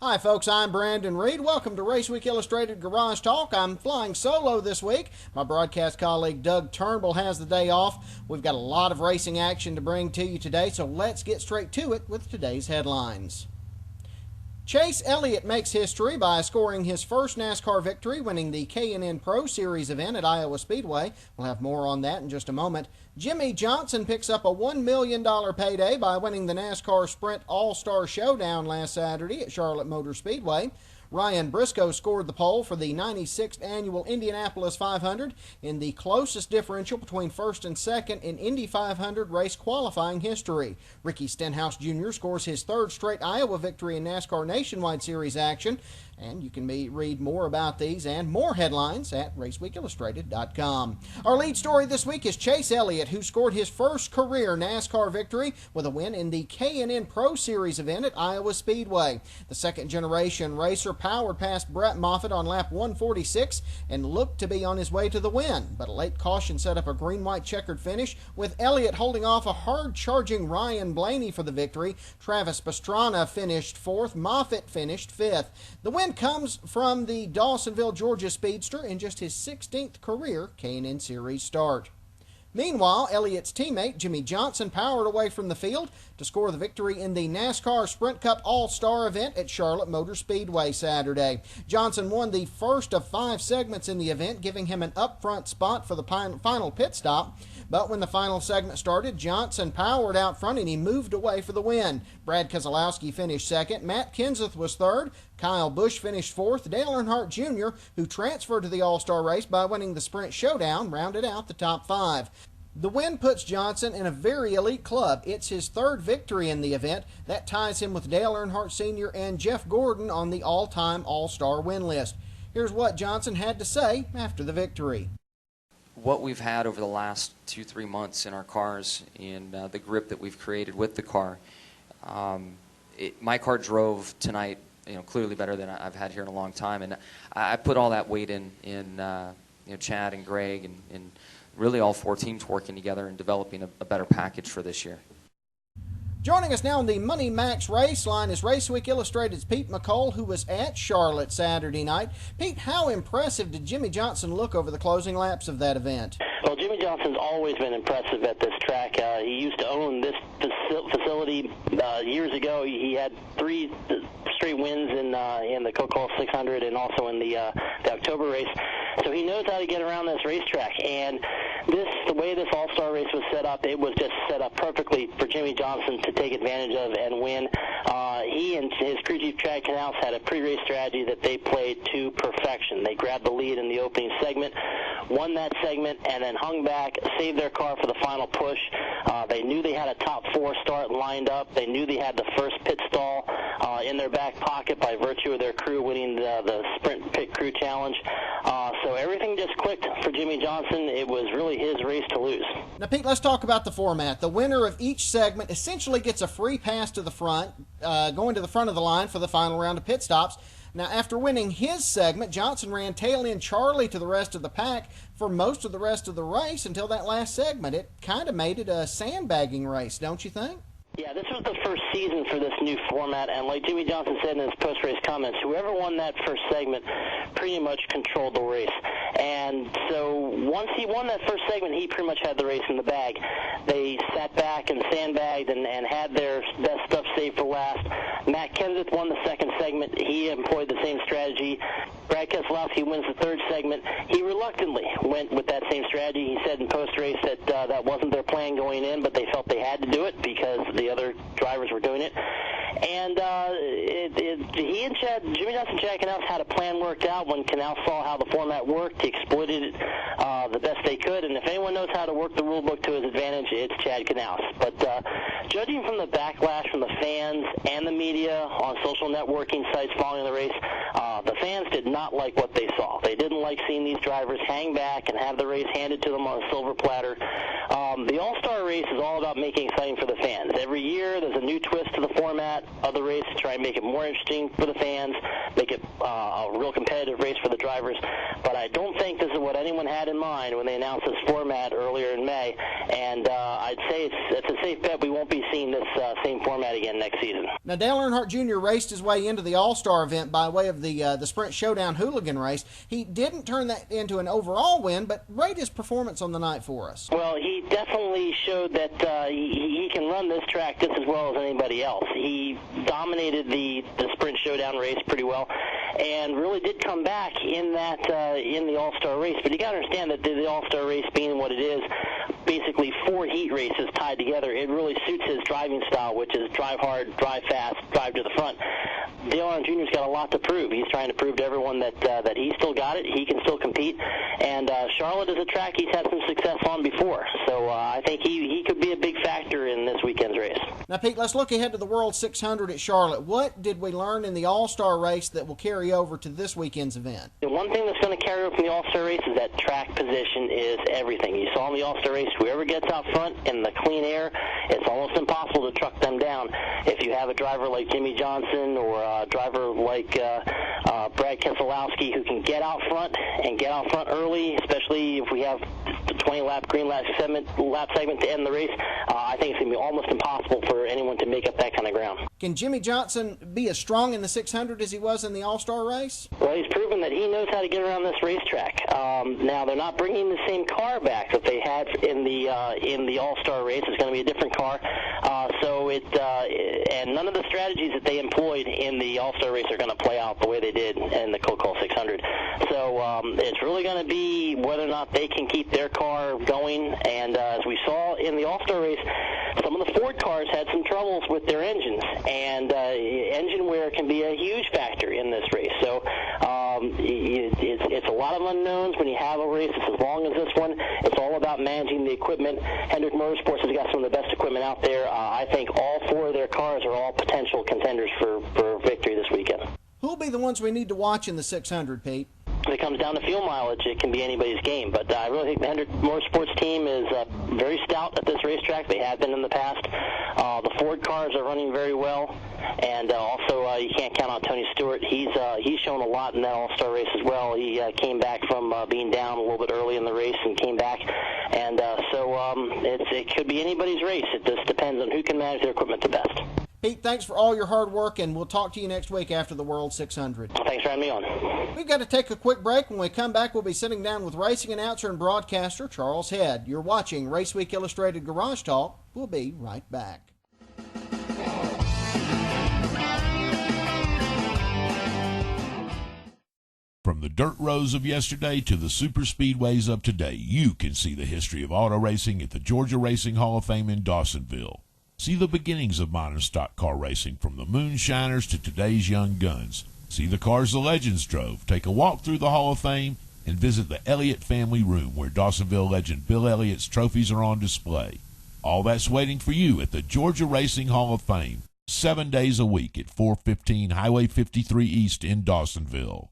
Hi folks, I'm Brandon Reed. Welcome to Raceweek Illustrated Garage Talk. I'm flying solo this week. My broadcast colleague Doug Turnbull has the day off. We've got a lot of racing action to bring to you today, so let's get straight to it with today's headlines. Chase Elliott makes history by scoring his first NASCAR victory, winning the K&N Pro Series event at Iowa Speedway. We'll have more on that in just a moment. Jimmie Johnson picks up a $1 million payday by winning the NASCAR Sprint All-Star Showdown last Saturday at Charlotte Motor Speedway. Ryan Briscoe scored the pole for the 96th annual Indianapolis 500 in the closest differential between first and second in Indy 500 race qualifying history. Ricky Stenhouse Jr. scores his third straight Iowa victory in NASCAR Nationwide Series action. And you can read more about these and more headlines at RaceweekIllustrated.com. Our lead story this week is Chase Elliott, who scored his first career NASCAR victory with a win in the K&N Pro Series event at Iowa Speedway. The second-generation racer powered past Brett Moffitt on lap 146 and looked to be on his way to the win, but a late caution set up a green-white checkered finish, with Elliott holding off a hard-charging Ryan Blaney for the victory. Travis Pastrana finished fourth. Moffitt finished fifth. The win comes from the Dawsonville, Georgia speedster in just his 16th career K&N Series start. Meanwhile, Elliott's teammate Jimmie Johnson powered away from the field to score the victory in the NASCAR Sprint Cup All-Star event at Charlotte Motor Speedway Saturday. Johnson won the first of 5 segments in the event, giving him an up-front spot for the final pit stop. But when the final segment started, Johnson powered out front and he moved away for the win. Brad Keselowski finished second. Matt Kenseth was third. Kyle Busch finished fourth. Dale Earnhardt Jr., who transferred to the All-Star race by winning the Sprint Showdown, rounded out the top 5. The win puts Johnson in a very elite club. It's his third victory in the event. That ties him with Dale Earnhardt Sr. and Jeff Gordon on the all-time All-Star win list. Here's what Johnson had to say after the victory. What we've had over the last 2-3 months in our cars and the grip that we've created with the car, my car drove tonight, clearly better than I've had here in a long time, and I put all that weight in Chad and Greg and really all 4 teams working together and developing a better package for this year. Joining us now on the Money Max race line is Raceweek Illustrated's Pete McCole, who was at Charlotte Saturday night. Pete, how impressive did Jimmie Johnson look over the closing laps of that event? Well, Jimmie Johnson's always been impressive at this track. He used to own this facility years ago. He had 3 straight wins in the Coca-Cola 600 and also in the October race. So he knows how to get around this racetrack. And the way this All-Star race was set up, it was just set up perfectly for Jimmie Johnson to take advantage of and win. He and his crew chief Chad Knaus had a pre-race strategy that they played to perfection. They grabbed the lead in the opening segment, won that segment, and then hung back, saved their car for the final push. They knew they had a top 4 start lined up. They knew they had the first pit stall in their back pocket by virtue of their crew winning the Sprint Pit Crew Challenge. So everything just clicked for Jimmie Johnson. It was really his race to lose. Now, Pete, let's talk about the format. The winner of each segment essentially gets a free pass to the front, going to the front of the line for the final round of pit stops. Now, after winning his segment, Johnson ran tail-end Charlie to the rest of the pack for most of the rest of the race until that last segment. It kind of made it a sandbagging race, don't you think? Yeah, this was the first season for this new format, and like Jimmie Johnson said in his post-race comments, whoever won that first segment pretty much controlled the race. And so once he won that first segment, he pretty much had the race in the bag. They sat back and sandbagged and had their best stuff saved for last. Matt Kenseth won the second segment. He employed the same strategy. Brad Keselowski wins the third segment. He reluctantly went with that same strategy. He said in post-race that that wasn't their plan going in, but they felt they had to do it because the other drivers were doing it. And he and Jimmie Johnson and Chad Knaus had a plan worked out. When Knaus saw how the format worked, he exploited it the best they could. And if anyone knows how to work the rule book to his advantage, it's Chad Knaus. But judging from the backlash from the fans and the media on social networking sites following the race, the fans did not like what they saw. They didn't like seeing these drivers hang back and have the race handed to them on a silver platter. The All-Star race is all about making it exciting for the fans. Every year there's a new twist to the format of the race to try and make it more interesting for the fans, make it a real competitive race for the drivers. But I don't think this is what anyone had in mind when they announced this format earlier in May. And I'd say it's a safe bet we won't be seeing this same format again next season. Now, Dale Earnhardt Jr. raced his way into the All-Star event by way of the Sprint Showdown Hooligan race. He didn't turn that into an overall win, but rate his performance on the night for us. Well, he definitely showed that he can run this track just as well as anybody else. He dominated the Sprint Showdown race pretty well, and really did come back in the All-Star race. But you got to understand that the All-Star race being what it is, basically 4 heat races tied together, it really suits his driving style, which is drive hard, drive fast, drive to the front. Dale Earnhardt Jr.'s got a lot to prove. He's trying to prove to everyone that he still got it, he can still compete, and Charlotte is a track he's had some success on before. So I think he could be a big factor in this weekend's race. Now, Pete, let's look ahead to the World 600 at Charlotte. What did we learn in the All-Star race that will carry over to this weekend's event? The one thing that's going to carry over from the All-Star race is that track position is everything. You saw in the All-Star race, whoever gets out front in the clean air, it's almost impossible to truck them down. If you have a driver like Jimmie Johnson or a driver like Brad Keselowski who can get out front and get out front early, especially if we have the 20-lap green lap segment to end the race, I think it's going to be almost impossible for anyone to make up that kind of ground. Can Jimmie Johnson be as strong in the 600 as he was in the All-Star race? Well, he's proven that he knows how to get around this racetrack. Now, they're not bringing the same car back that they had in the All-Star race. It's going to be a different car. And none of the strategies that they employed in the All-Star race are going to play out the way they did in the Coca-Cola 600. So it's really going to be whether or not they can keep their car going. And as we saw in the All-Star race, some of the Ford cars had some troubles with their engines, and engine wear can be a huge factor in this race. So it's a lot of unknowns when you have a race as long as this one. It's all about managing the equipment. Hendrick Motorsports has got some of the best equipment out there. I think all 4 of their cars are all potential contenders for victory this weekend. Who will be the ones we need to watch in the 600, Pete? If it comes down to fuel mileage, it can be anybody's game. But I really think the Hendrick Motorsports team is very stout at this racetrack. They have been in the past. The Ford cars are running very well. And also, you can't count on Tony Stewart. He's shown a lot in that All-Star race as well. He came back from being down a little bit early in the race and came back. And it could be anybody's race. It just depends on who can manage their equipment the best. Pete, thanks for all your hard work, and we'll talk to you next week after the World 600. Thanks for having me on. We've got to take a quick break. When we come back, we'll be sitting down with racing announcer and broadcaster Charles Head. You're watching Raceweek Illustrated Garage Talk. We'll be right back. From the dirt roads of yesterday to the super speedways of today, you can see the history of auto racing at the Georgia Racing Hall of Fame in Dawsonville. See the beginnings of modern stock car racing, from the moonshiners to today's young guns. See the cars the legends drove. Take a walk through the Hall of Fame and visit the Elliott family room, where Dawsonville legend Bill Elliott's trophies are on display. All that's waiting for you at the Georgia Racing Hall of Fame, 7 days a week at 415 Highway 53 East in Dawsonville.